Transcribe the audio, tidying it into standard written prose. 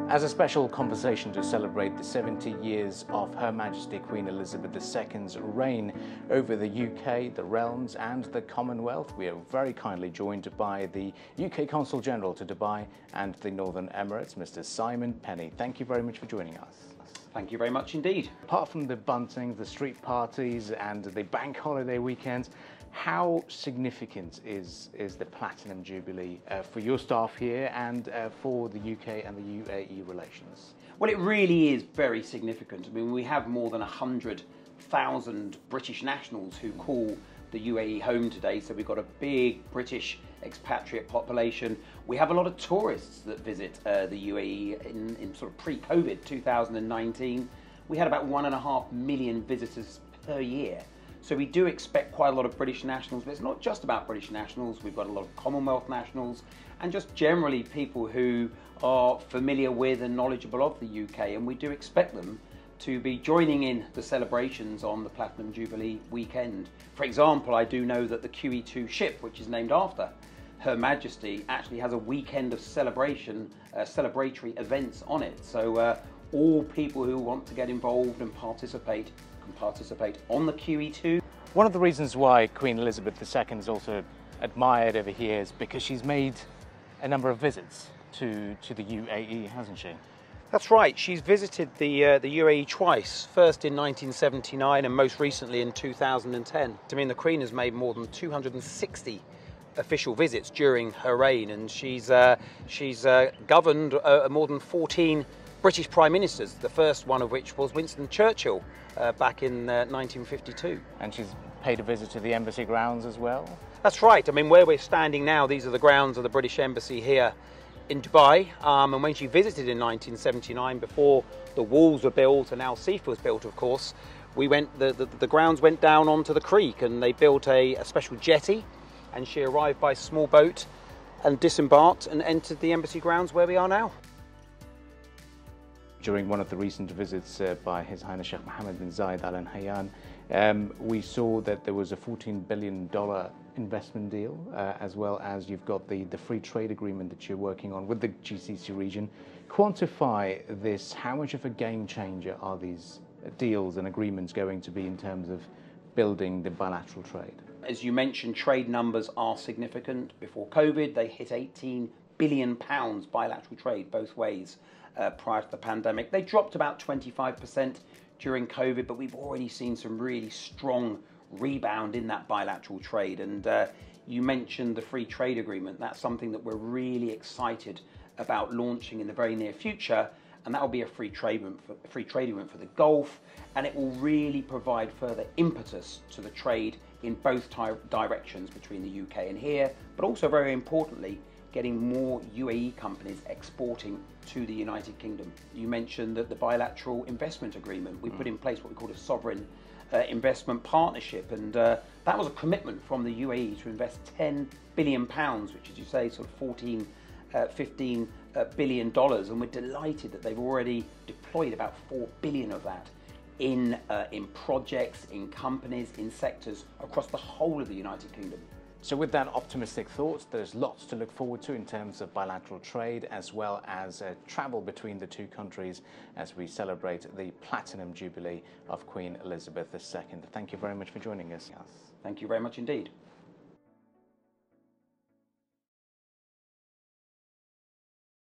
As a special conversation to celebrate the 70 years of Her Majesty Queen Elizabeth II's reign over the UK, the realms and the Commonwealth, we are very kindly joined by the UK Consul General to Dubai and the Northern Emirates, Mr. Simon Penny. Thank you very much for joining us. Thank you very much indeed. Apart from the buntings, the street parties and the bank holiday weekends, how significant is the Platinum Jubilee for your staff here and for the UK and the UAE relations? Well, it really is very significant. I mean, we have more than 100,000 British nationals who call the UAE home today, so we've got a big British expatriate population. We have a lot of tourists that visit the UAE in sort of pre-COVID 2019. We had about 1.5 million visitors per year. So we do expect quite a lot of British nationals, but it's not just about British nationals. We've got a lot of Commonwealth nationals and just generally people who are familiar with and knowledgeable of the UK, and we do expect them to be joining in the celebrations on the Platinum Jubilee weekend. For example, I do know that the QE2 ship, which is named after Her Majesty, actually has a weekend of celebratory events on it. So all people who want to get involved and participate can participate on the QE2. One of the reasons why Queen Elizabeth II is also admired over here is because she's made a number of visits to the UAE, hasn't she? That's right. She's visited the UAE twice, first in 1979 and most recently in 2010. I mean, the Queen has made more than 260 official visits during her reign, and she's governed more than 14 British Prime Ministers, the first one of which was Winston Churchill back in 1952. And she's paid a visit to the embassy grounds as well? That's right. I mean, where we're standing now, these are the grounds of the British Embassy here in Dubai, and when she visited in 1979, before the walls were built and Al Seef was built, of course, the grounds went down onto the creek, and they built a special jetty, and she arrived by small boat and disembarked and entered the embassy grounds where we are now. During one of the recent visits by His Highness Sheikh Mohammed bin Zayed Al Nahyan, we saw that there was a $14 billion investment deal, as well as you've got the free trade agreement that you're working on with the GCC region. Quantify this. How much of a game changer are these deals and agreements going to be in terms of building the bilateral trade? As you mentioned, trade numbers are significant. Before COVID, they hit £18 billion bilateral trade both ways prior to the pandemic. They dropped about 25% during COVID, but we've already seen some really strong rebound in that bilateral trade. And you mentioned the free trade agreement. That's something that we're really excited about launching in the very near future, and that will be a free trade agreement for the Gulf, and it will really provide further impetus to the trade in both directions between the UK and here, but also very importantly, getting more UAE companies exporting to the United Kingdom. You mentioned that the bilateral investment agreement, we put in place what we call a sovereign investment partnership, and that was a commitment from the UAE to invest $10 billion, which, as you say, sort of $15 billion, and we're delighted that they've already deployed about $4 billion of that in projects, in companies, in sectors across the whole of the United Kingdom. So with that optimistic thought, there's lots to look forward to in terms of bilateral trade as well as travel between the two countries as we celebrate the Platinum Jubilee of Queen Elizabeth II. Thank you very much for joining us. Thank you very much indeed.